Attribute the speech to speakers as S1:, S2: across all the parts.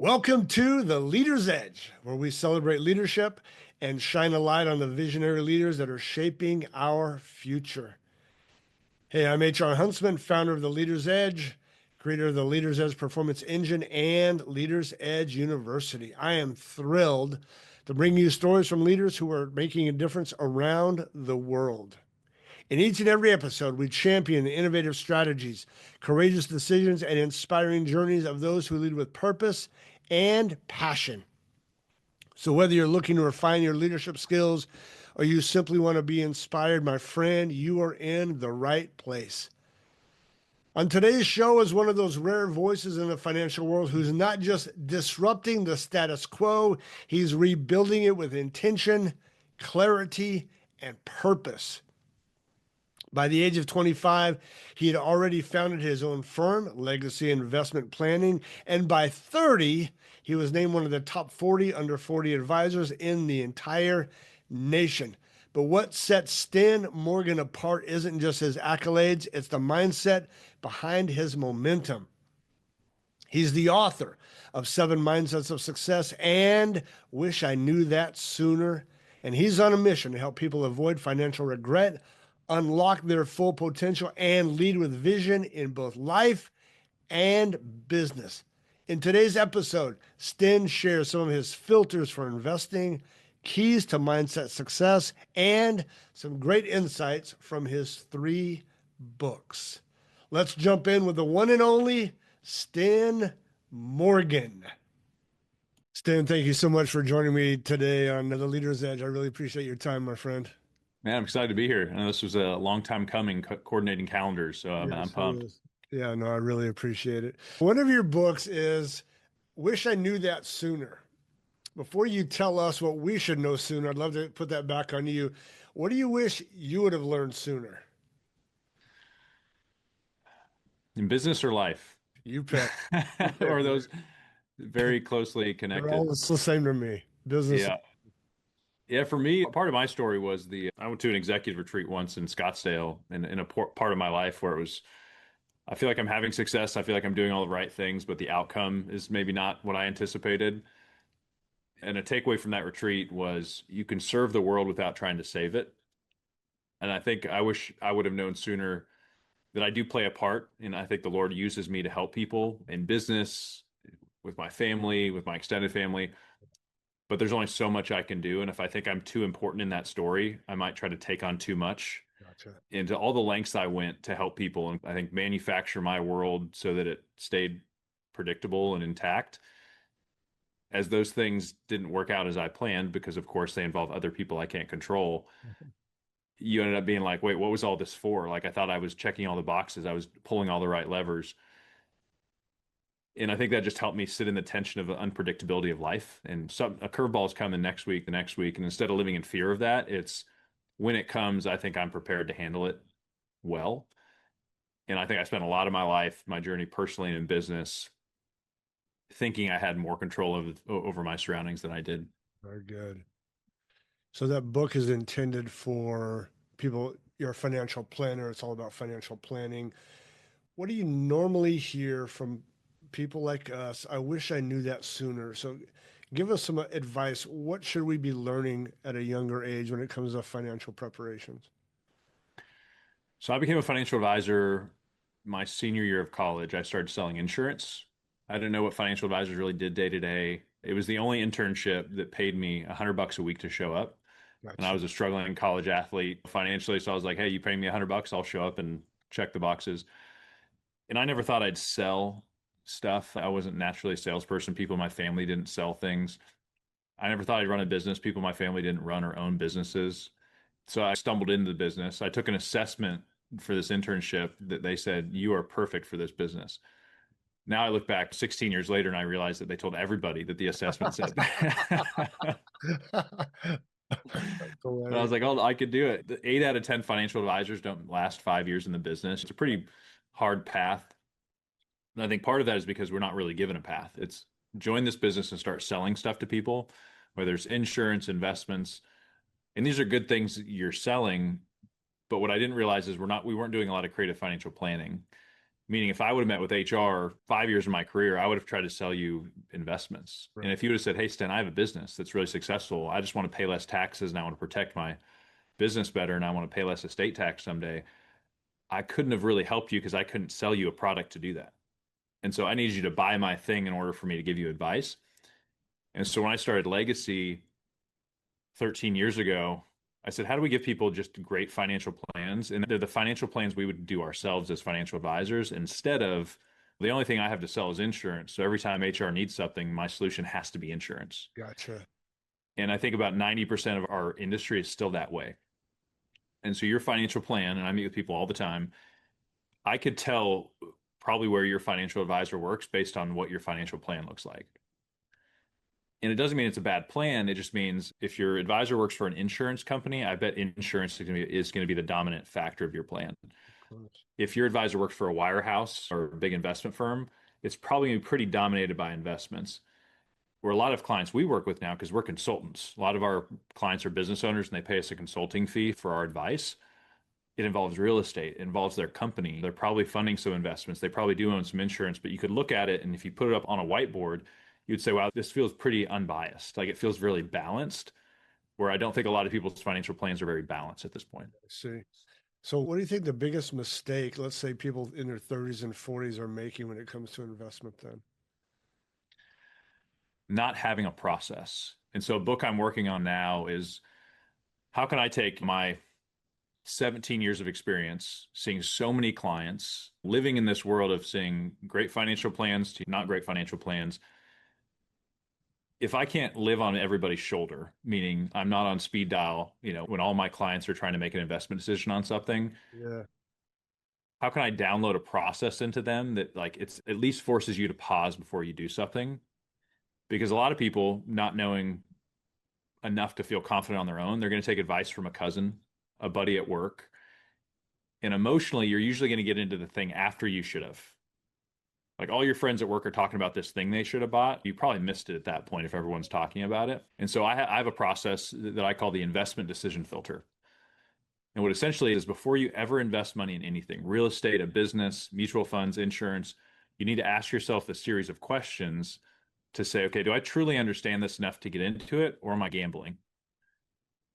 S1: Welcome to The Leader's Edge, where we celebrate leadership and shine a light on the visionary leaders that are shaping our future. Hey, I'm HR Huntsman, founder of The Leader's Edge, creator of the Leader's Edge Performance Engine and Leader's Edge University. I am thrilled to bring you stories from leaders who are making a difference around the world. In each and every episode, we champion the innovative strategies, courageous decisions, and inspiring journeys of those who lead with purpose and passion. So whether you're looking to refine your leadership skills or you simply want to be inspired, my friend, you are in the right place. On today's show is one of those rare voices in the financial world who's not just disrupting the status quo, he's rebuilding it with intention, clarity, and purpose. By the age of 25, he had already founded his own firm, Legacy Investment Planning, and by 30, he was named one of the top 40 under 40 advisors in the entire nation. But what sets Sten Morgan apart isn't just his accolades, it's the mindset behind his momentum. He's the author of 7 Mindsets of Success and Wish I Knew That Sooner. And he's on a mission to help people avoid financial regret, unlock their full potential, and lead with vision in both life and business. In today's episode, Sten shares some of his filters for investing, keys to mindset success, and some great insights from his 3 books. Let's jump in with the one and only Sten Morgan. Sten, thank you so much for joining me today on The Leader's Edge. I really appreciate your time, my friend.
S2: Man, I'm excited to be here. I know this was a long time coming, coordinating calendars, so I'm
S1: Yes, it
S2: pumped.
S1: is. Yeah, no, I really appreciate it. One of your books is Wish I Knew That Sooner. Before you tell us what we should know sooner, I'd love to put that back on you. What do you wish you would have learned sooner?
S2: In business or life,
S1: You pick. You
S2: or
S1: pick,
S2: are
S1: man.
S2: those very closely
S1: They're all
S2: connected?
S1: the same to me. Business.
S2: Yeah. Yeah, for me, part of my story was I went to an executive retreat once in Scottsdale in a part of my life where it was, I feel like I'm having success. I feel like I'm doing all the right things, but the outcome is maybe not what I anticipated. And a takeaway from that retreat was you can serve the world without trying to save it. And I think I wish I would have known sooner that I do play a part, and I think the Lord uses me to help people in business, with my family, with my extended family. But there's only so much I can do, and if I think I'm too important in that story, I might try to take on too much.
S1: Gotcha.
S2: Into all the lengths I went to help people, and I think manufacture my world so that it stayed predictable and intact. As those things didn't work out as I planned, because of course they involve other people I can't control, you ended up being like, wait, what was all this for? Like I thought I was checking all the boxes, I was pulling all the right levers. And I think that just helped me sit in the tension of the unpredictability of life. And a curveball is coming the next week. And instead of living in fear of that, it's when it comes, I think I'm prepared to handle it well. And I think I spent a lot of my life, my journey personally and in business, thinking I had more control over my surroundings than I did.
S1: Very good. So that book is intended for people, you're a financial planner. It's all about financial planning. What do you normally hear from people like us? I wish I knew that sooner. So give us some advice. What should we be learning at a younger age when it comes to financial preparations?
S2: So I became a financial advisor my senior year of college. I started selling insurance. I didn't know what financial advisors really did day to day. It was the only internship that paid me $100 a week to show up. And I
S1: Gotcha.
S2: was a struggling college athlete financially. So I was like, hey, you pay me $100, I'll show up and check the boxes. And I never thought I'd sell stuff. I wasn't naturally a salesperson. People in my family didn't sell things. I never thought I'd run a business. People in my family didn't run or own businesses. So I stumbled into the business. I took an assessment for this internship that they said, you are perfect for this business. Now I look back 16 years later and I realize that they told everybody that the assessment said that. But I was like, oh, I could do it. 8 out of 10 financial advisors don't last 5 years in the business. It's a pretty hard path. And I think part of that is because we're not really given a path. It's join this business and start selling stuff to people, whether it's insurance, investments. And these are good things that you're selling. But what I didn't realize is we weren't doing a lot of creative financial planning. Meaning, if I would have met with HR 5 years of my career, I would have tried to sell you investments. And
S1: Right.
S2: if you would have said, "Hey, Sten, I have a business that's really successful. I just want to pay less taxes and I want to protect my business better and I want to pay less estate tax someday," I couldn't have really helped you because I couldn't sell you a product to do that. And so I need you to buy my thing in order for me to give you advice. And so when I started Legacy 13 years ago, I said, how do we give people just great financial plans? And they're the financial plans we would do ourselves as financial advisors instead of the only thing I have to sell is insurance. So every time HR needs something, my solution has to be insurance.
S1: Gotcha.
S2: And I think about 90% of our industry is still that way. And so your financial plan, and I meet with people all the time, I could tell probably where your financial advisor works based on what your financial plan looks like. And it doesn't mean it's a bad plan. It just means if your advisor works for an insurance company, I bet insurance is going to be the dominant factor of your plan.
S1: Of course.
S2: If your advisor works for a wirehouse or a big investment firm, it's probably going to be pretty dominated by investments. Where a lot of clients we work with now, because we're consultants, a lot of our clients are business owners and they pay us a consulting fee for our advice. It involves real estate, it involves their company. They're probably funding some investments. They probably do own some insurance, but you could look at it and if you put it up on a whiteboard, you'd say, wow, this feels pretty unbiased. Like it feels really balanced, where I don't think a lot of people's financial plans are very balanced at this point.
S1: I see. So what do you think the biggest mistake, let's say people in their 30s and 40s are making when it comes to investment then?
S2: Not having a process. And so a book I'm working on now is how can I take my 17 years of experience, seeing so many clients, living in this world of seeing great financial plans to not great financial plans. If I can't live on everybody's shoulder, meaning I'm not on speed dial, when all my clients are trying to make an investment decision on something,
S1: Yeah.
S2: how can I download a process into them that like it's at least forces you to pause before you do something? Because a lot of people not knowing enough to feel confident on their own, they're going to take advice from a cousin, a buddy at work, and emotionally, you're usually going to get into the thing after you should have. Like all your friends at work are talking about this thing they should have bought. You probably missed it at that point if everyone's talking about it. And so I have a process that I call the investment decision filter. And what essentially is before you ever invest money in anything, real estate, a business, mutual funds, insurance, you need to ask yourself a series of questions to say, okay, do I truly understand this enough to get into it or am I gambling?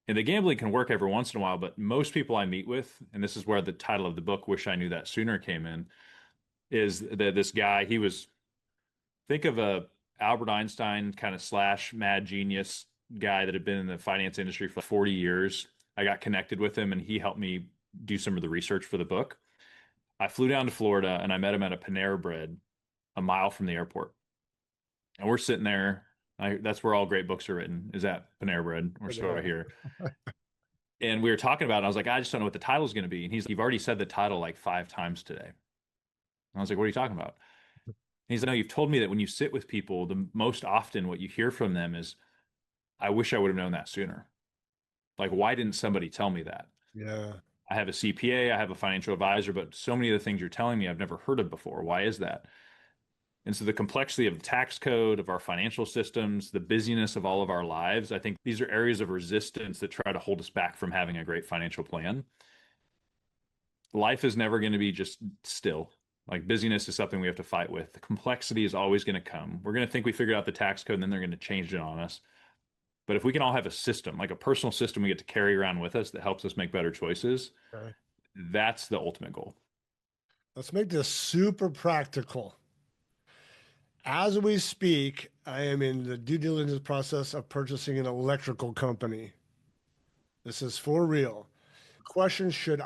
S2: And the gambling can work every once in a while, but most people I meet with, and this is where the title of the book, Wish I Knew That Sooner, came in, is that this guy, he was, think of a Albert Einstein kind of slash mad genius guy that had been in the finance industry for 40 years. I got connected with him and he helped me do some of the research for the book. I flew down to Florida and I met him at a Panera Bread a mile from the airport. And we're sitting there. That's where all great books are written, is at Panera Bread, or so I hear. And we were talking about it. I was like, I just don't know what the title is going to be. And you've already said the title like 5 times today. And I was like, what are you talking about? And he's like, no, you've told me that when you sit with people, the most often what you hear from them is, I wish I would have known that sooner. Like, why didn't somebody tell me that?
S1: Yeah.
S2: I have a CPA, I have a financial advisor, but so many of the things you're telling me I've never heard of before. Why is that? And so the complexity of the tax code, of our financial systems, the busyness of all of our lives, I think these are areas of resistance that try to hold us back from having a great financial plan. Life is never going to be just still. Like busyness is something we have to fight with. The complexity is always going to come. We're going to think we figured out the tax code and then they're going to change it on us. But if we can all have a system, like a personal system we get to carry around with us that helps us make better choices,
S1: Okay.
S2: that's the ultimate goal.
S1: Let's make this super practical. As we speak, I am in the due diligence process of purchasing an electrical company. This is for real. Question: should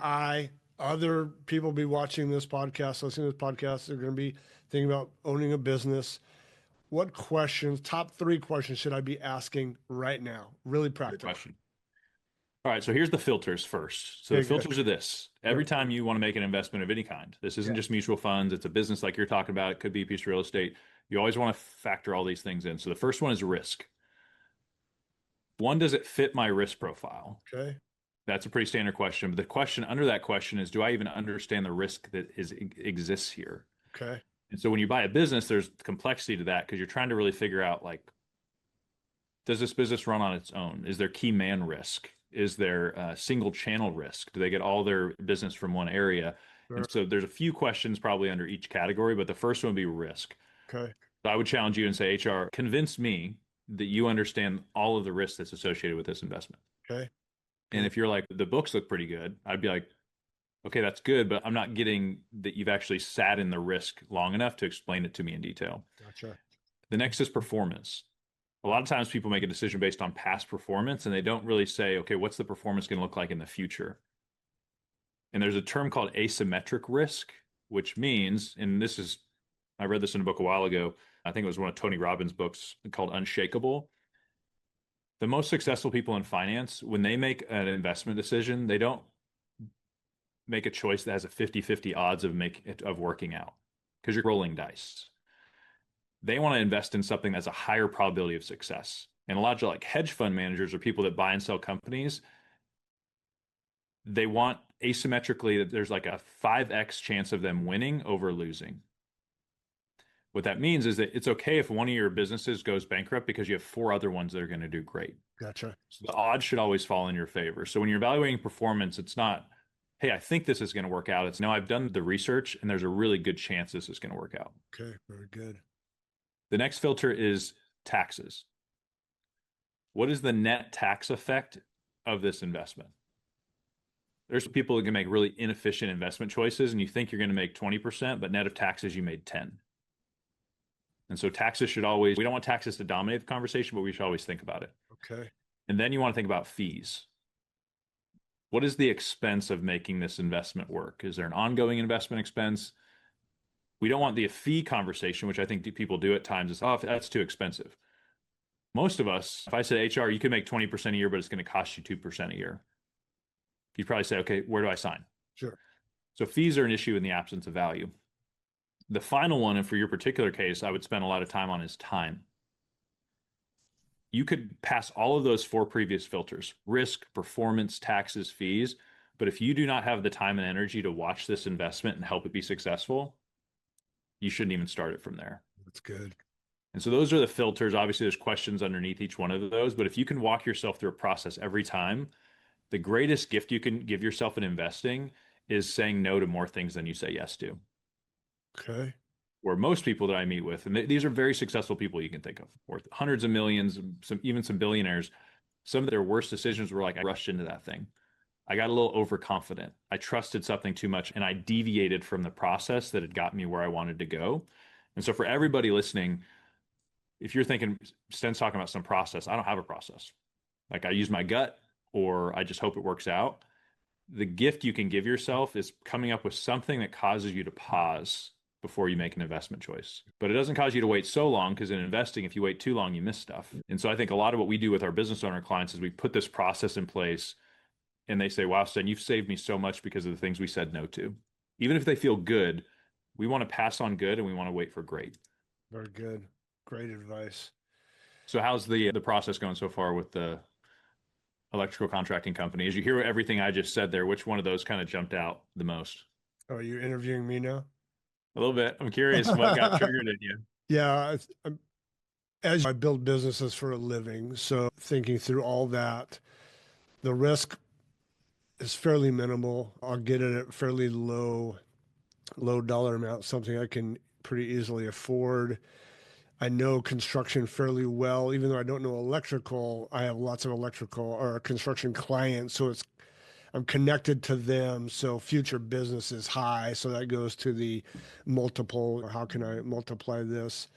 S1: other people be watching this podcast, listening to this podcast, they're going to be thinking about owning a business. What questions, top 3 questions should I be asking right now? Really
S2: Good
S1: practical.
S2: question. All right, so here's the filters first. So the
S1: Okay, good.
S2: filters are this. Every time you want to make an investment of any kind, this isn't
S1: Yeah.
S2: just mutual funds, it's a business like you're talking about, it could be a piece of real estate. You always want to factor all these things in. So the first one is risk. One, does it fit my risk profile?
S1: Okay.
S2: That's a pretty standard question. But the question under that question is, do I even understand the risk that exists here?
S1: Okay.
S2: And so when you buy a business, there's complexity to that because you're trying to really figure out like, does this business run on its own? Is there key man risk? Is there single channel risk? Do they get all their business from one area?
S1: Sure.
S2: And so there's a few questions probably under each category, but the first one would be risk.
S1: Okay.
S2: So I would challenge you and say, HR, convince me that you understand all of the risks that's associated with this investment.
S1: Okay.
S2: And
S1: Good.
S2: if you're like, the books look pretty good, I'd be like, okay, that's good, but I'm not getting that you've actually sat in the risk long enough to explain it to me in detail.
S1: Gotcha.
S2: The next is performance. A lot of times people make a decision based on past performance and they don't really say, okay, what's the performance going to look like in the future? And there's a term called asymmetric risk, which means, and this is, I read this in a book a while ago. I think it was one of Tony Robbins' books called Unshakable. The most successful people in finance, when they make an investment decision, they don't make a choice that has a 50-50 odds of working out because you're rolling dice. They want to invest in something that's a higher probability of success. And a lot of like hedge fund managers or people that buy and sell companies, they want asymmetrically that there's like a 5x chance of them winning over losing. What that means is that it's okay if one of your businesses goes bankrupt because you have four other ones that are going to do great.
S1: Gotcha.
S2: So the odds should always fall in your favor. So when you're evaluating performance, it's not, hey, I think this is going to work out. It's no, I've done the research and there's a really good chance this is going to work out.
S1: Okay. Very good.
S2: The next filter is taxes. What is the net tax effect of this investment? There's people that can make really inefficient investment choices and you think you're going to make 20%, but net of taxes, you made 10. And so taxes should always, we don't want taxes to dominate the conversation, but we should always think about it.
S1: Okay.
S2: And then you want to think about fees. What is the expense of making this investment work? Is there an ongoing investment expense? We don't want the fee conversation, which I think people do at times, is, oh, that's too expensive. Most of us, if I said, HR, you can make 20% a year, but it's going to cost you 2% a year. You'd probably say, okay, where do I sign?
S1: Sure.
S2: So fees are an issue in the absence of value. The final one, and for your particular case, I would spend a lot of time on is time. You could pass all of those four previous filters: risk, performance, taxes, fees. But if you do not have the time and energy to watch this investment and help it be successful, you shouldn't even start it from there.
S1: That's good.
S2: And so those are the filters. Obviously, there's questions underneath each one of those. But if you can walk yourself through a process every time, the greatest gift you can give yourself in investing is saying no to more things than you say yes to.
S1: Okay.
S2: Where most people that I meet with, and these are very successful people you can think of, worth hundreds of millions, even some billionaires, some of their worst decisions were like, I rushed into that thing. I got a little overconfident. I trusted something too much and I deviated from the process that had got me where I wanted to go. And so for everybody listening, if you're thinking, Sten's talking about some process, I don't have a process. Like I use my gut or I just hope it works out. The gift you can give yourself is coming up with something that causes you to pause before you make an investment choice. But it doesn't cause you to wait so long, because in investing, if you wait too long, you miss stuff. And so I think a lot of what we do with our business owner clients is we put this process in place and they say, wow, Sten, you've saved me so much because of the things we said no to. Even if they feel good, we want to pass on good and we want to wait for great.
S1: Very good. Great advice.
S2: So how's the process going so far with the electrical contracting company? As you hear everything I just said there, which one of those kind of jumped out the most?
S1: Oh, you're interviewing me now?
S2: A little bit. I'm curious what got triggered in you.
S1: Yeah. As I build businesses for a living, so thinking through all that, the risk is fairly minimal. I'll get it at fairly low dollar amount, something I can pretty easily afford. I know construction fairly well, even though I don't know electrical. I have lots of electrical or construction clients, so I'm connected to them. So future business is high. So that goes to the multiple, or how can I multiply this?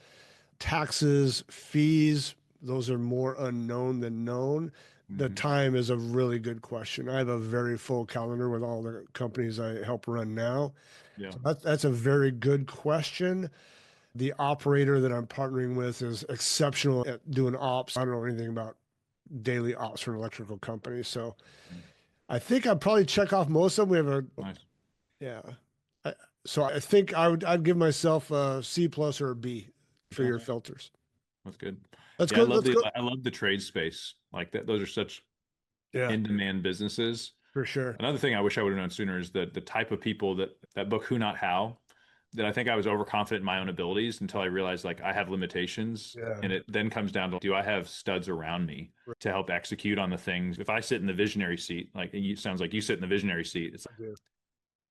S1: Taxes, fees, those are more unknown than known. The time is a really good question. I have a very full calendar with all the companies I help run now.
S2: Yeah.
S1: So that's a very good question. The operator that I'm partnering with is exceptional at doing ops. I don't know anything about daily ops for an electrical company. So I think I'd probably check off most of them. We have
S2: Nice.
S1: yeah. I, so I think I'd give myself a C plus or a B for
S2: Yeah.
S1: your filters.
S2: That's good.
S1: Let's
S2: Yeah,
S1: go. Let's go.
S2: I love the trade space. Like that, those are such
S1: Yeah,
S2: in-demand businesses.
S1: for sure.
S2: Another thing I wish I would have known sooner is the type of people that book Who Not How, that I think I was overconfident in my own abilities until I realized like I have limitations.
S1: Yeah.
S2: And it then comes down to, do I have studs around me to help execute on the things? If I sit in the visionary seat, like it sounds like you sit in the visionary seat, it's like,
S1: I do.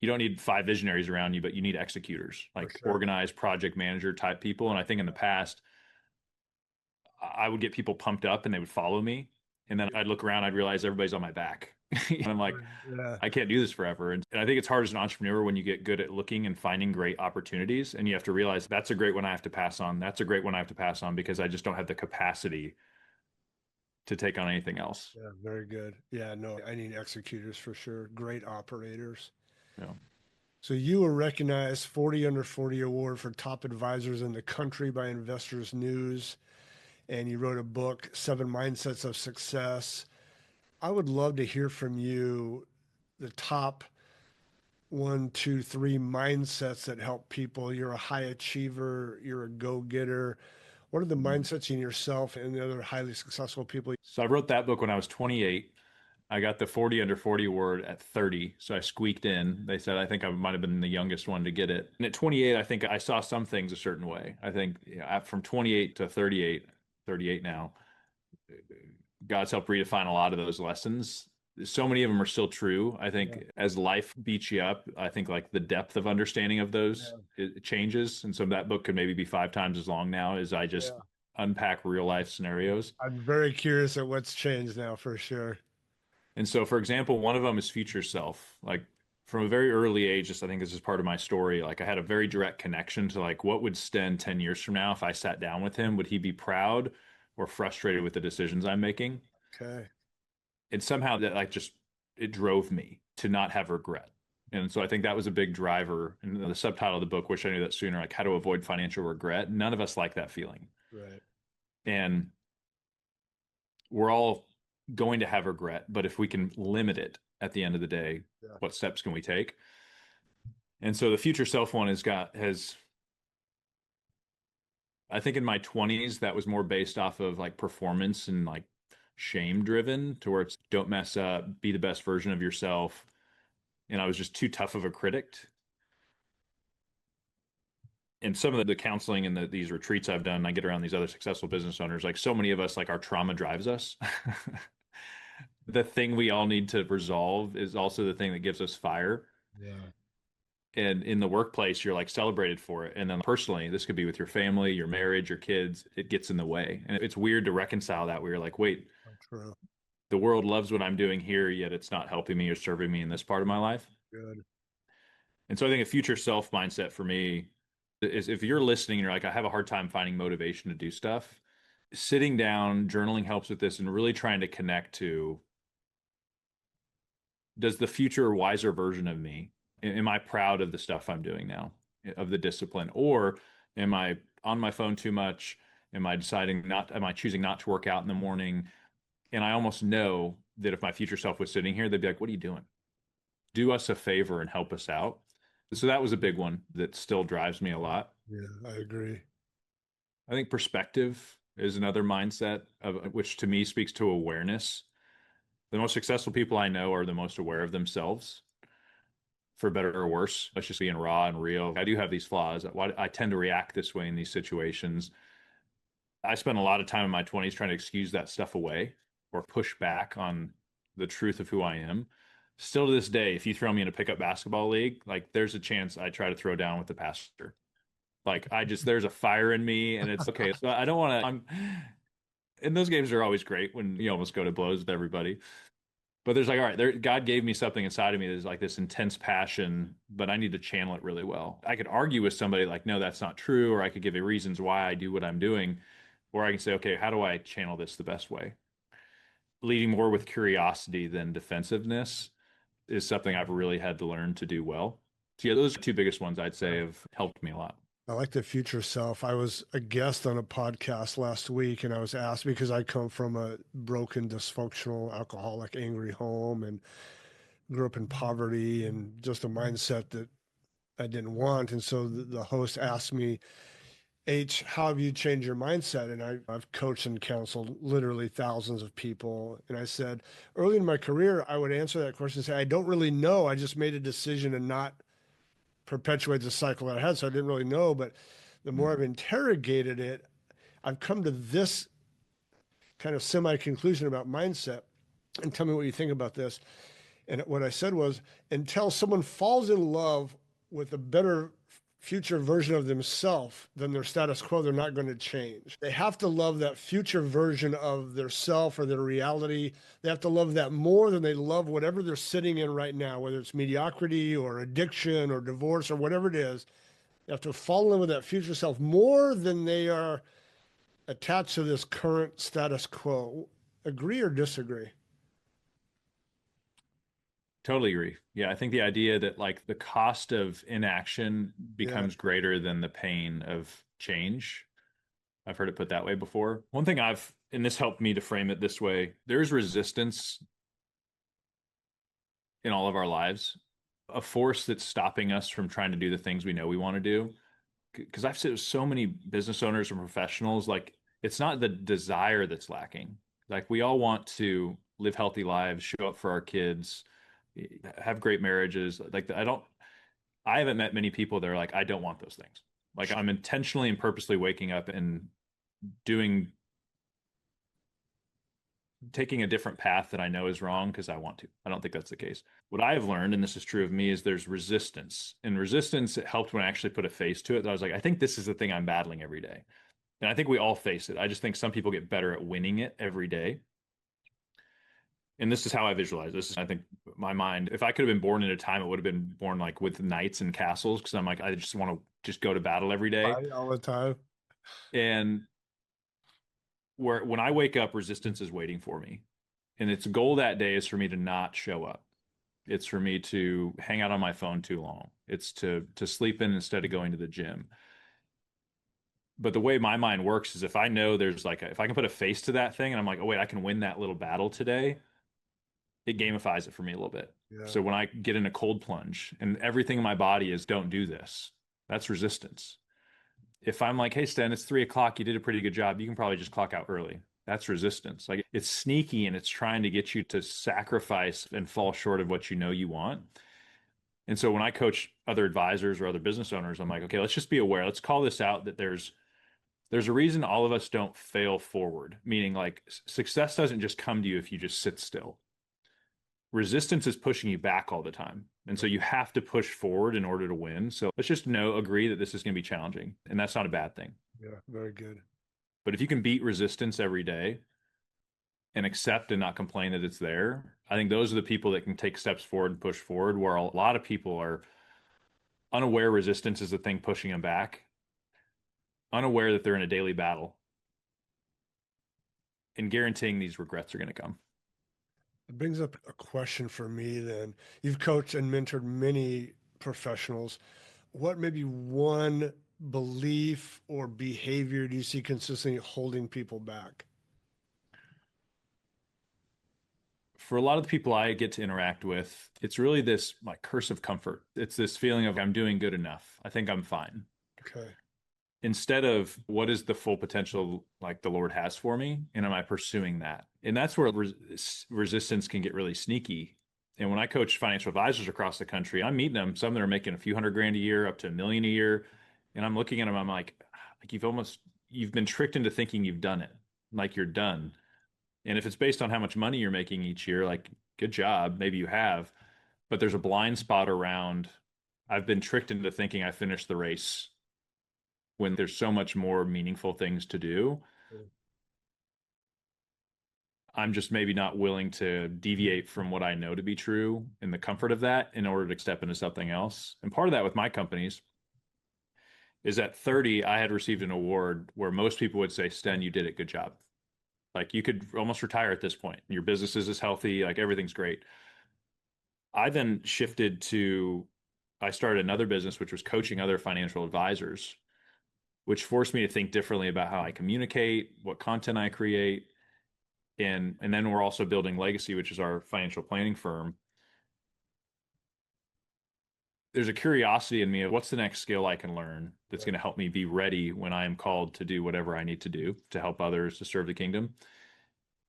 S2: you don't need five visionaries around you, but you need executors,
S1: For
S2: like
S1: sure.
S2: organized project manager type people. And I think in the past, I would get people pumped up and they would follow me. And then I'd look around, I'd realize everybody's on my back. And I'm like,
S1: Yeah.
S2: I can't do this forever. And I think it's hard as an entrepreneur when you get good at looking and finding great opportunities. And you have to realize that's a great one I have to pass on. That's a great one I have to pass on because I just don't have the capacity to take on anything else.
S1: Yeah. Very good. Yeah. No, I need executors for sure. Great operators.
S2: You know?
S1: So you were recognized 40 under 40 award for top advisors in the country by Investors News, and you wrote a book, Seven Mindsets of Success. I would love to hear from you the top one, two, three mindsets that help people. You're a high achiever, you're a go-getter. What are the mindsets in yourself and the other highly successful people?
S2: So I wrote that book when I was 28. I got the 40 under 40 award at 30. So I squeaked in. They said I think I might have been the youngest one to get it. And at 28, I think I saw some things a certain way. I think from 28 to 38, 38 now, God's helped redefine a lot of those lessons. So many of them are still true. I
S1: Yeah,
S2: think as life beats you up, I think like the depth of understanding of those
S1: yeah,
S2: it changes. And so that book could maybe be five times as long now as I just
S1: yeah.
S2: unpack real life scenarios.
S1: I'm very curious at what's changed now for sure.
S2: And so, for example, one of them is future self. Like from a very early age, just I think this is part of my story. Like I had a very direct connection to like what would Sten 10 years from now if I sat down with him? Would he be proud or frustrated with the decisions I'm making?
S1: Okay.
S2: And somehow that like just it drove me to not have regret. And so I think that was a big driver. And the subtitle of the book, Wish I Knew That Sooner, like how to avoid financial regret. None of us like that feeling.
S1: Right.
S2: And we're all going to have regret, but if we can limit it at the end of the day,
S1: Yeah.
S2: what steps can we take? And so the future self one has I think in my 20s that was more based off of like performance and like shame driven to where it's don't mess up, be the best version of yourself. And I was just too tough of a critic. And some of the counseling and these retreats I've done, I get around these other successful business owners, like so many of us, like our trauma drives us. The thing we all need to resolve is also the thing that gives us fire.
S1: Yeah.
S2: And in the workplace, you're like celebrated for it. And then personally, this could be with your family, your marriage, your kids, it gets in the way. And it's weird to reconcile that where you're like, wait,
S1: Oh, true.
S2: the world loves what I'm doing here, yet it's not helping me or serving me in this part of my life.
S1: Good.
S2: And so I think a future self mindset for me is if you're listening and you're like, I have a hard time finding motivation to do stuff, sitting down, journaling helps with this and really trying to connect to does the future wiser version of me, am I proud of the stuff I'm doing now, of the discipline, or am I on my phone too much? Am I choosing not to work out in the morning? And I almost know that if my future self was sitting here, they'd be like, what are you doing? Do us a favor and help us out. So that was a big one that still drives me a lot.
S1: Yeah, I agree.
S2: I think perspective is another mindset of which to me speaks to awareness. The most successful people I know are the most aware of themselves, for better or worse. Let's just being raw and real. I do have these flaws. I tend to react this way in these situations. I spent a lot of time in my 20s trying to excuse that stuff away or push back on the truth of who I am. Still to this day, if you throw me in a pickup basketball league, like there's a chance I try to throw down with the pastor. Like there's a fire in me and it's okay. So I don't want to, and those games are always great when you almost go to blows with everybody. But there's like, all right, God gave me something inside of me that's like this intense passion, but I need to channel it really well. I could argue with somebody like, no, that's not true, or I could give you reasons why I do what I'm doing, or I can say, okay, how do I channel this the best way? Leading more with curiosity than defensiveness is something I've really had to learn to do well. So yeah, those are two biggest ones I'd say have helped me a lot.
S1: I like the future self. I was a guest on a podcast last week and I was asked because I come from a broken, dysfunctional, alcoholic, angry home and grew up in poverty and just a mindset that I didn't want. And so the host asked me, H, how have you changed your mindset? And I've coached and counseled literally thousands of people. And I said, early in my career, I would answer that question and say, I don't really know. I just made a decision to not perpetuate the cycle that I had. So I didn't really know. But the more I've interrogated it, I've come to this kind of semi conclusion about mindset. And tell me what you think about this. And what I said was, until someone falls in love with a better future version of themselves than their status quo, they're not going to change. They have to love that future version of their self or their reality. They have to love that more than they love whatever they're sitting in right now, whether it's mediocrity or addiction or divorce or whatever it is. They have to fall in love with that future self more than they are attached to this current status quo. Agree or disagree?
S2: Totally agree. Yeah, I think the idea that like the cost of inaction
S1: Yeah.
S2: becomes greater than the pain of change. I've heard it put that way before. One thing and this helped me to frame it this way, there's resistance in all of our lives, a force that's stopping us from trying to do the things we know we want to do. Because I've seen so many business owners and professionals, like it's not the desire that's lacking. Like we all want to live healthy lives, show up for our kids, have great marriages. I haven't met many people that are like, I don't want those things. Like I'm intentionally and purposely waking up and doing taking a different path that I know is wrong because I want to. I don't think that's the case. What I have learned, and this is true of me, is there's resistance. And resistance, it helped when I actually put a face to it. I was like, I think this is the thing I'm battling every day. And I think we all face it. I just think some people get better at winning it every day. And this is how I visualize this. I think my mind, if I could have been born in a time, it would have been born like with knights and castles because I'm like, I just want to just go to battle every day.
S1: Fight all the time.
S2: And where when I wake up, resistance is waiting for me. And its goal that day is for me to not show up. It's for me to hang out on my phone too long. It's to sleep in instead of going to the gym. But the way my mind works is if I know there's if I can put a face to that thing and I'm like, oh wait, I can win that little battle today, it gamifies it for me a little bit.
S1: Yeah.
S2: So when I get in a cold plunge and everything in my body is don't do this, that's resistance. If I'm like, hey Sten, it's 3 o'clock, you did a pretty good job, you can probably just clock out early. That's resistance. Like it's sneaky and it's trying to get you to sacrifice and fall short of what you know you want. And so when I coach other advisors or other business owners, I'm like, okay, let's just be aware. Let's call this out that there's a reason all of us don't fail forward, meaning like success doesn't just come to you if you just sit still. Resistance is pushing you back all the time. And so you have to push forward in order to win. So let's just agree that this is going to be challenging. And that's not a bad thing.
S1: Yeah. Very good.
S2: But if you can beat resistance every day and accept and not complain that it's there, I think those are the people that can take steps forward and push forward, where a lot of people are unaware resistance is the thing pushing them back, unaware that they're in a daily battle, and guaranteeing these regrets are going to come.
S1: It brings up a question for me then. You've coached and mentored many professionals. What maybe one belief or behavior do you see consistently holding people back?
S2: For a lot of the people I get to interact with, it's really this like curse of comfort. It's this feeling of I'm doing good enough. I think I'm fine.
S1: Okay.
S2: Instead of what is the full potential like the Lord has for me, and am I pursuing that? And that's where resistance can get really sneaky. And when I coach financial advisors across the country, I'm meeting them, some that are making a few $100,000 a year, up to $1 million a year, and I'm looking at them, I'm like you've been tricked into thinking you've done it, like you're done. And if it's based on how much money you're making each year, like good job, maybe you have, but there's a blind spot around I've been tricked into thinking I finished the race when there's so much more meaningful things to do. I'm just maybe not willing to deviate from what I know to be true in the comfort of that in order to step into something else. And part of that with my companies is at 30, I had received an award where most people would say, Sten, you did it. Good job. Like you could almost retire at this point. Your business is healthy, like everything's great. I then shifted I started another business, which was coaching other financial advisors, which forced me to think differently about how I communicate, what content I create. And then we're also building Legacy, which is our financial planning firm. There's a curiosity in me of what's the next skill I can learn that's going to help me be ready when I am called to do whatever I need to do to help others to serve the kingdom.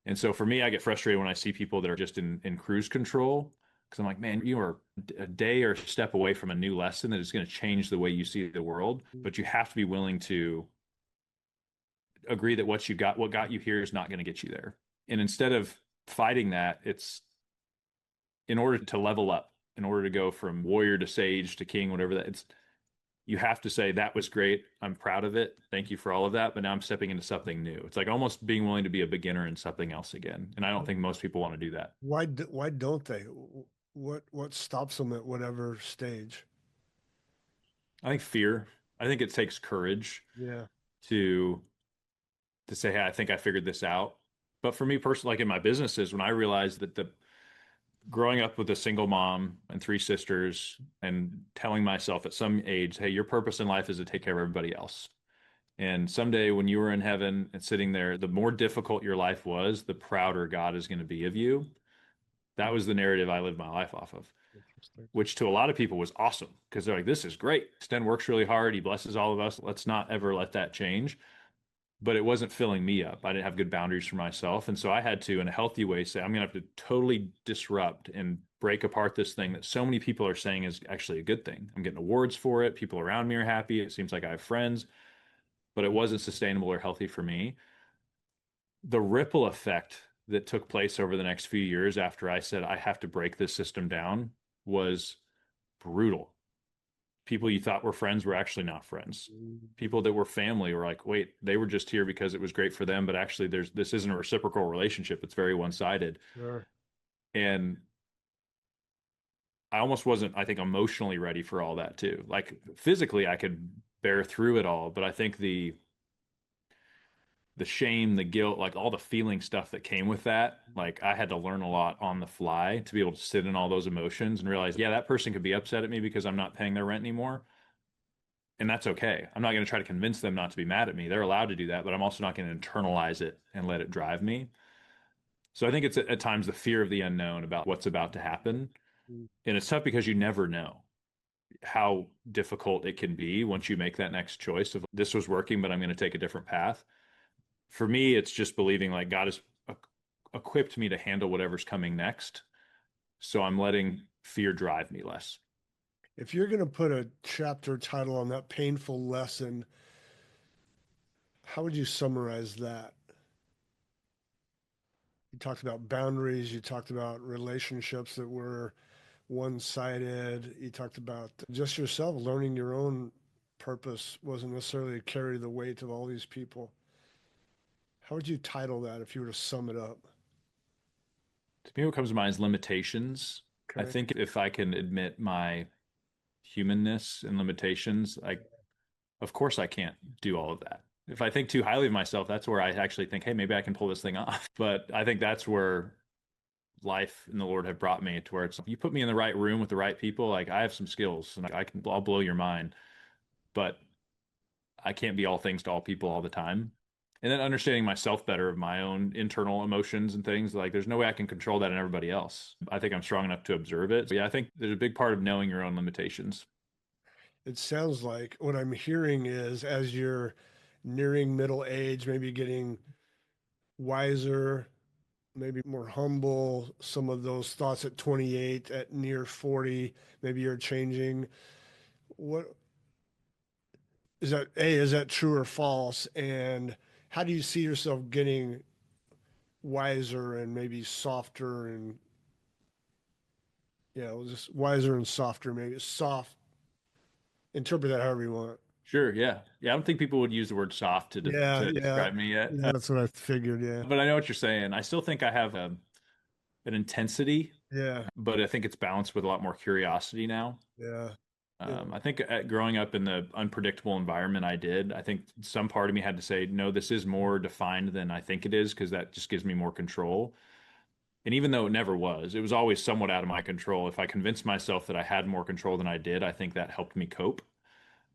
S2: And so for me, I get frustrated when I see people that are just in cruise control because I'm like, man, you are a day or a step away from a new lesson that is going to change the way you see the world. But you have to be willing to agree that what got you here is not going to get you there. And instead of fighting that, it's in order to level up, in order to go from warrior to sage to king, whatever that it's, you have to say that was great. I'm proud of it. Thank you for all of that. But now I'm stepping into something new. It's like almost being willing to be a beginner in something else again. And I don't think most people want to do that.
S1: Why don't they? What stops them at whatever stage?
S2: I think fear. I think it takes courage
S1: Yeah.
S2: to say, hey, I think I figured this out. But for me personally, like in my businesses, when I realized that the growing up with a single mom and three sisters and telling myself at some age, hey, your purpose in life is to take care of everybody else. And someday when you were in heaven and sitting there, the more difficult your life was, the prouder God is going to be of you. That was the narrative I lived my life off of,
S1: Interesting.
S2: which to a lot of people was awesome because they're like, this is great. Sten works really hard. He blesses all of us. Let's not ever let that change. But it wasn't filling me up. I didn't have good boundaries for myself. And so I had to, in a healthy way, say, I'm going to have to totally disrupt and break apart this thing that so many people are saying is actually a good thing. I'm getting awards for it. People around me are happy. It seems like I have friends, but it wasn't sustainable or healthy for me. The ripple effect that took place over the next few years after I said, I have to break this system down was brutal. People you thought were friends were actually not friends. People that were family were like, wait, they were just here because it was great for them, but actually this isn't a reciprocal relationship. It's very one-sided.
S1: Sure.
S2: And I almost wasn't, I think, emotionally ready for all that too. Like physically I could bear through it all, but I think the shame, the guilt, like all the feeling stuff that came with that, like I had to learn a lot on the fly to be able to sit in all those emotions and realize, yeah, that person could be upset at me because I'm not paying their rent anymore. And that's okay. I'm not going to try to convince them not to be mad at me. They're allowed to do that, but I'm also not going to internalize it and let it drive me. So I think it's at times the fear of the unknown about what's about to happen. And it's tough because you never know how difficult it can be once you make that next choice of this was working, but I'm going to take a different path. For me, it's just believing like God has equipped me to handle whatever's coming next. So I'm letting fear drive me less.
S1: If you're going to put a chapter title on that painful lesson, how would you summarize that? You talked about boundaries, you talked about relationships that were one-sided, you talked about just yourself learning your own purpose wasn't necessarily to carry the weight of all these people. How would you title that if you were to sum it up?
S2: To me, what comes to mind is limitations. I
S1: Okay.
S2: think if I can admit my humanness and limitations, of course I can't do all of that. If I think too highly of myself, that's where I actually think, hey, maybe I can pull this thing off. But I think that's where life and the Lord have brought me to where it's you put me in the right room with the right people, like I have some skills and I'll blow your mind, but I can't be all things to all people all the time. And then understanding myself better of my own internal emotions and things, like there's no way I can control that in everybody else. I think I'm strong enough to observe it. But yeah, I think there's a big part of knowing your own limitations.
S1: It sounds like what I'm hearing is as you're nearing middle age, maybe getting wiser, maybe more humble, some of those thoughts at 28, at near 40, maybe you're changing. What is that? A, is that true or false? And how do you see yourself getting wiser and maybe softer and, just wiser and softer, maybe soft, interpret that however you want.
S2: Sure, yeah. Yeah, I don't think people would use the word soft
S1: Yeah,
S2: to
S1: yeah,
S2: describe me yet.
S1: yeah. That's what I figured. Yeah,
S2: But I know what you're saying. I still think I have an intensity,
S1: yeah,
S2: but I think it's balanced with a lot more curiosity now.
S1: yeah, yeah.
S2: I think growing up in the unpredictable environment I did, I think some part of me had to say, no, this is more defined than I think it is because that just gives me more control. And even though it was always somewhat out of my control. If I convinced myself that I had more control than I did, I think that helped me cope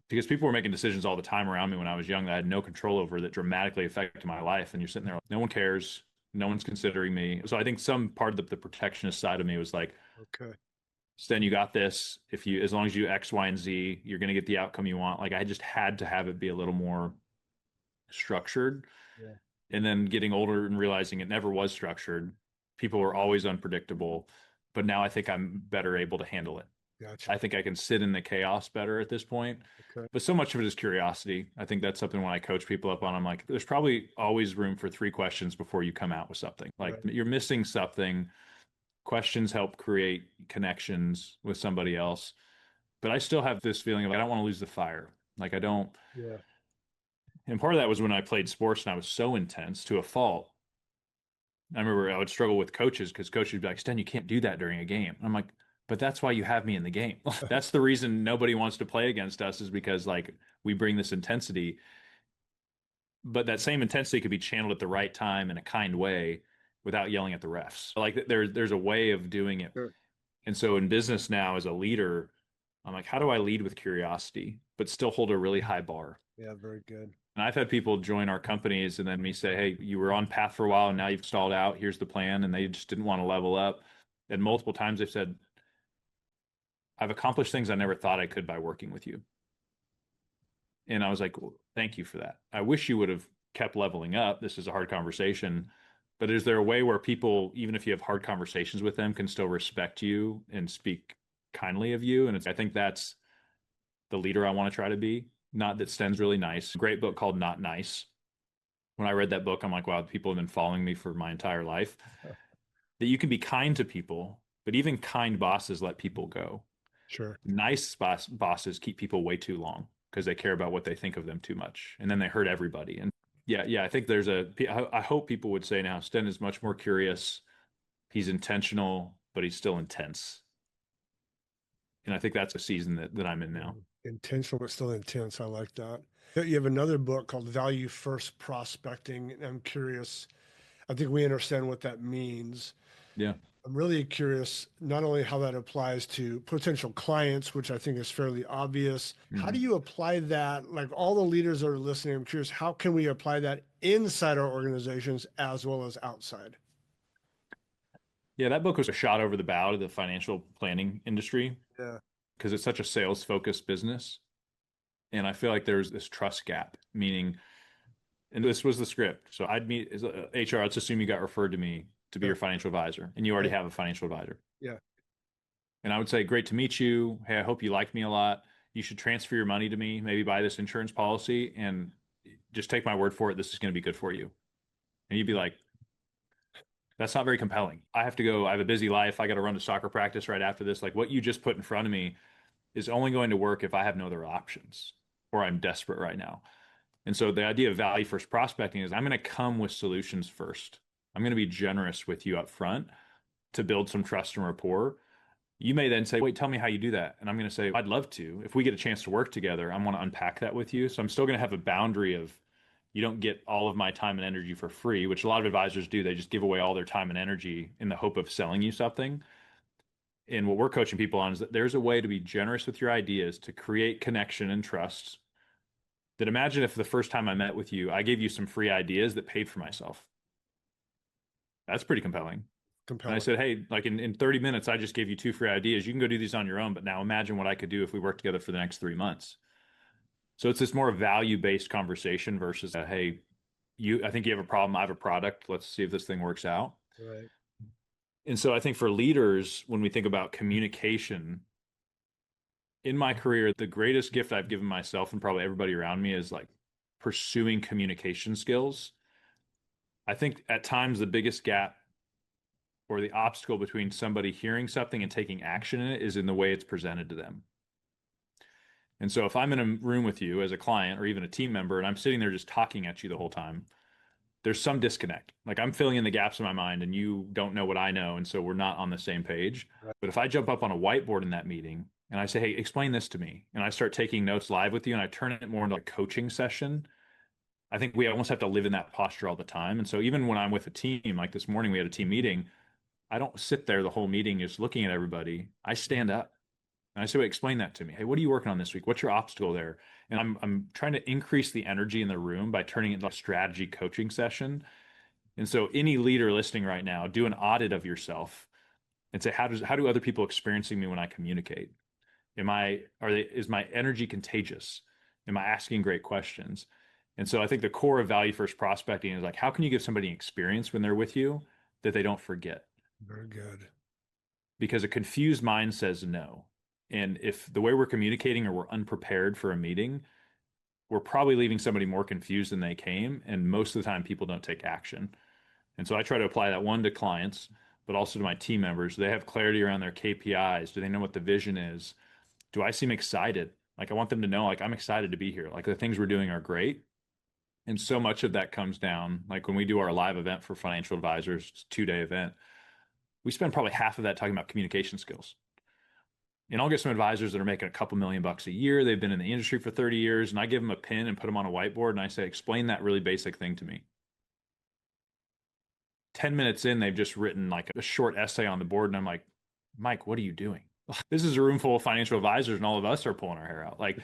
S2: because people were making decisions all the time around me when I was young that I had no control over that dramatically affected my life. And you're sitting there, like, no one cares. No one's considering me. So I think some part of the protectionist side of me was like,
S1: Okay.
S2: Sten, you got this. As long as you X, Y, and Z, you're going to get the outcome you want. Like I just had to have it be a little more structured.
S1: Yeah.
S2: And then getting older and realizing it never was structured. People were always unpredictable. But now I think I'm better able to handle it.
S1: Gotcha.
S2: I think I can sit in the chaos better at this point.
S1: Okay.
S2: But so much of it is curiosity. I think that's something when I coach people up on, I'm like, there's probably always room for three questions before you come out with something. Like
S1: Right.
S2: you're missing something Questions help create connections with somebody else. But I still have this feeling of I don't want to lose the fire. Like I don't.
S1: Yeah.
S2: And part of that was when I played sports and I was so intense to a fault. I remember I would struggle with coaches because coaches would be like, Sten, you can't do that during a game. I'm like, but that's why you have me in the game. That's the reason nobody wants to play against us is because like we bring this intensity, but that same intensity could be channeled at the right time in a kind way without yelling at the refs. Like there's a way of doing it.
S1: Sure.
S2: And so in business now as a leader, I'm like, how do I lead with curiosity, but still hold a really high bar?
S1: Yeah, very good.
S2: And I've had people join our companies and then me say, hey, you were on path for a while and now you've stalled out. Here's the plan. And they just didn't want to level up. And multiple times they've said, I've accomplished things I never thought I could by working with you. And I was like, well, thank you for that. I wish you would have kept leveling up. This is a hard conversation. But is there a way where people, even if you have hard conversations with them, can still respect you and speak kindly of you? And I think that's the leader I want to try to be. Not that Sten's really nice. Great book called Not Nice. When I read that book, I'm like, wow, people have been following me for my entire life. That you can be kind to people, but even kind bosses let people go.
S1: Sure.
S2: Nice bosses keep people way too long because they care about what they think of them too much. And then they hurt everybody. And yeah, I think I hope people would say now, Sten is much more curious. He's intentional, but he's still intense. And I think that's a season that I'm in now.
S1: Intentional, but still intense. I like that. You have another book called Value First Prospecting. And I'm curious, I think we understand what that means.
S2: Yeah.
S1: I'm really curious not only how that applies to potential clients, which I think is fairly obvious. How do
S2: Mhm.
S1: you apply that? Like all the leaders that are listening, I'm curious, how can we apply that inside our organizations as well as outside?
S2: Yeah, that book was a shot over the bow to the financial planning industry
S1: Yeah.
S2: because it's such a sales focused business. And I feel like there's this trust gap, meaning, and this was the script. So I'd meet as HR, let's assume you got referred to me to be
S1: Sure.
S2: your financial advisor, and you already
S1: Okay.
S2: have a financial advisor.
S1: Yeah.
S2: And I would say, great to meet you. Hey, I hope you like me a lot. You should transfer your money to me, maybe buy this insurance policy, and just take my word for it. This is going to be good for you. And you'd be like, that's not very compelling. I have to go. I have a busy life. I got to run to soccer practice right after this. Like what you just put in front of me is only going to work if I have no other options or I'm desperate right now. And so the idea of value first prospecting is I'm going to come with solutions first. I'm going to be generous with you up front to build some trust and rapport. You may then say, wait, tell me how you do that. And I'm going to say, I'd love to. If we get a chance to work together, I want to unpack that with you. So I'm still going to have a boundary of you don't get all of my time and energy for free, which a lot of advisors do. They just give away all their time and energy in the hope of selling you something. And what we're coaching people on is that there's a way to be generous with your ideas to create connection and trust. That imagine if the first time I met with you, I gave you some free ideas that paid for myself. That's pretty compelling. And I
S1: Compelling.
S2: said, hey, like in 30 minutes, I just gave you two free ideas. You can go do these on your own. But now imagine what I could do if we worked together for the next 3 months. So it's this more value-based conversation versus, hey, I think you have a problem. I have a product. Let's see if this thing works out.
S1: Right.
S2: And so I think for leaders, when we think about communication, in my career, the greatest gift I've given myself and probably everybody around me is like pursuing communication skills. I think at times the biggest gap or the obstacle between somebody hearing something and taking action in it is in the way it's presented to them. And so if I'm in a room with you as a client or even a team member and I'm sitting there just talking at you the whole time, there's some disconnect. Like I'm filling in the gaps in my mind and you don't know what I know. And so we're not on the same page.
S1: Right.
S2: But if I jump up on a whiteboard in that meeting and I say, hey, explain this to me, and I start taking notes live with you and I turn it more into a coaching session, I think we almost have to live in that posture all the time. And so even when I'm with a team, like this morning, we had a team meeting, I don't sit there the whole meeting just looking at everybody. I stand up and I say, wait, explain that to me. Hey, what are you working on this week? What's your obstacle there? And I'm trying to increase the energy in the room by turning it into a strategy coaching session. And so any leader listening right now, do an audit of yourself and say, how do other people experiencing me when I communicate? Is my energy contagious? Am I asking great questions? And so I think the core of value first prospecting is like, how can you give somebody an experience when they're with you that they don't forget?
S1: Very good.
S2: Because a confused mind says no. And if the way we're communicating or we're unprepared for a meeting, we're probably leaving somebody more confused than they came. And most of the time, people don't take action. And so I try to apply that one to clients, but also to my team members. Do they have clarity around their KPIs? Do they know what the vision is? Do I seem excited? Like I want them to know, like I'm excited to be here. Like the things we're doing are great. And so much of that comes down, like when we do our live event for financial advisors, it's a 2-day event, we spend probably half of that talking about communication skills. And I'll get some advisors that are making a couple $1,000,000 a year. They've been in the industry for 30 years. And I give them a pen and put them on a whiteboard. And I say, explain that really basic thing to me. 10 minutes in, they've just written like a short essay on the board. And I'm like, Mike, what are you doing? This is a room full of financial advisors and all of us are pulling our hair out. Like,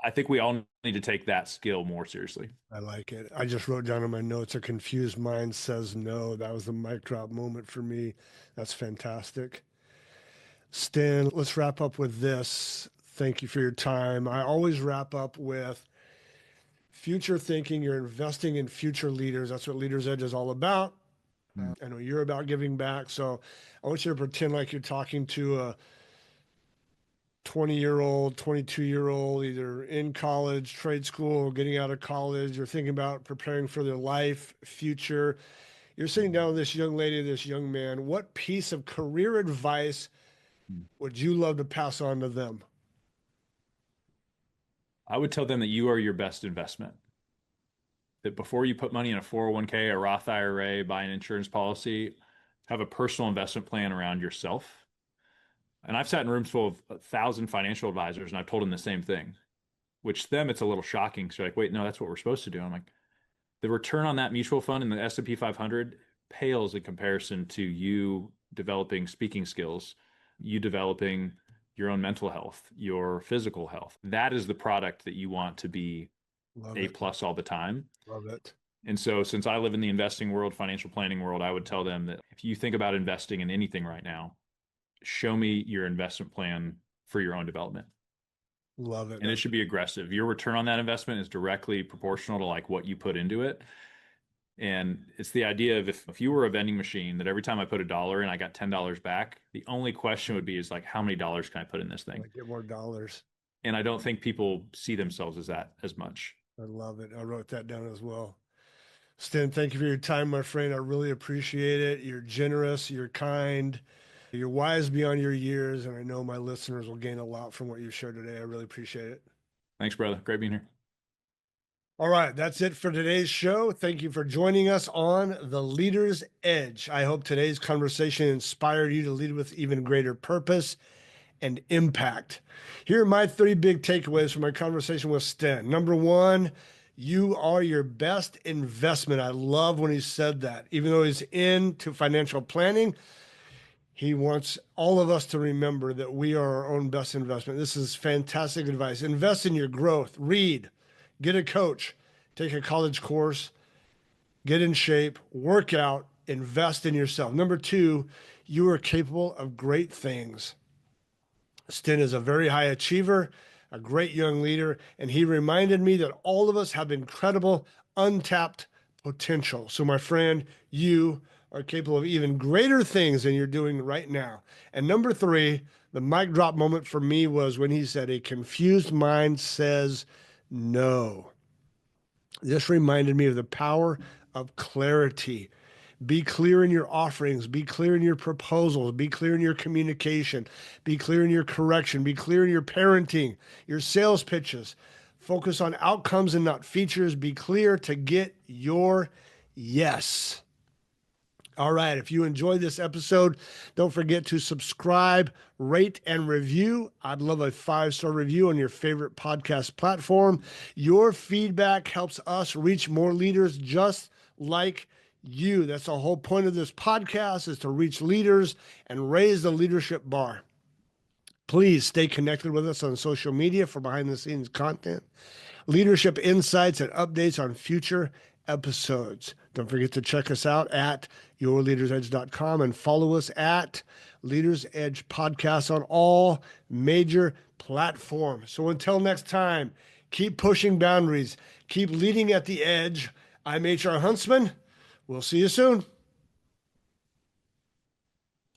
S2: I think we all need to take that skill more seriously.
S1: I like it. I just wrote down in my notes, a confused mind says no. That was the mic drop moment for me. That's fantastic. Sten, let's wrap up with this. Thank you for your time. I always wrap up with future thinking. You're investing in future leaders. That's what Leaders Edge is all about. I know you're about giving back. So I want you to pretend like you're talking to a 20-year-old, 22-year-old, either in college, trade school, getting out of college, or thinking about preparing for their life, future. You're sitting down with this young lady, this young man. What piece of career advice would you love to pass on to them?
S2: I would tell them that you are your best investment. That before you put money in a 401k, a Roth IRA, buy an insurance policy, have a personal investment plan around yourself. And I've sat in rooms full of 1,000 financial advisors, and I've told them the same thing, which to them it's a little shocking. So like, wait, no, that's what we're supposed to do. I'm like, the return on that mutual fund in the S&P 500 pales in comparison to you developing speaking skills, you developing your own mental health, your physical health. That is the product that you want to be
S1: Love
S2: A
S1: it.
S2: plus all the time.
S1: Love it.
S2: And so since I live in the investing world, financial planning world, I would tell them that if you think about investing in anything right now, show me your investment plan for your own development.
S1: Love it.
S2: And it should be aggressive. Your return on that investment is directly proportional to like what you put into it. And it's the idea of if you were a vending machine that every time I put $1 in, I got $10 back, the only question would be is like, how many dollars can I put in this thing?
S1: Get more dollars.
S2: And I don't think people see themselves as that as much.
S1: I love it. I wrote that down as well. Sten, thank you for your time, my friend. I really appreciate it. You're generous, you're kind, you're wise beyond your years, and I know my listeners will gain a lot from what you shared today. I really appreciate it.
S2: Thanks, brother. Great being here.
S1: All right, that's it for today's show. Thank you for joining us on The Leader's Edge. I hope today's conversation inspired you to lead with even greater purpose and impact. Here are my 3 big takeaways from my conversation with Sten. Number 1, you are your best investment. I love when he said that. Even though he's into financial planning, he wants all of us to remember that we are our own best investment. This is fantastic advice. Invest in your growth. Read, get a coach, take a college course, get in shape, work out, invest in yourself. Number 2, you are capable of great things. Sten is a very high achiever, a great young leader, and he reminded me that all of us have incredible, untapped potential. So, my friend, you are capable of even greater things than you're doing right now. And number 3, the mic drop moment for me was when he said, a confused mind says no. This reminded me of the power of clarity. Be clear in your offerings, be clear in your proposals, be clear in your communication, be clear in your correction, be clear in your parenting, your sales pitches. Focus on outcomes and not features. Be clear to get your yes. All right, if you enjoyed this episode, don't forget to subscribe, rate, and review. I'd love a 5-star review on your favorite podcast platform. Your feedback helps us reach more leaders just like you. That's the whole point of this podcast, is to reach leaders and raise the leadership bar. Please stay connected with us on social media for behind-the-scenes content, leadership insights, and updates on future episodes. Don't forget to check us out at yourleadersedge.com and follow us at Leaders Edge Podcast on all major platforms. So until next time, keep pushing boundaries, keep leading at the edge. I'm HR Huntsman. We'll see you soon.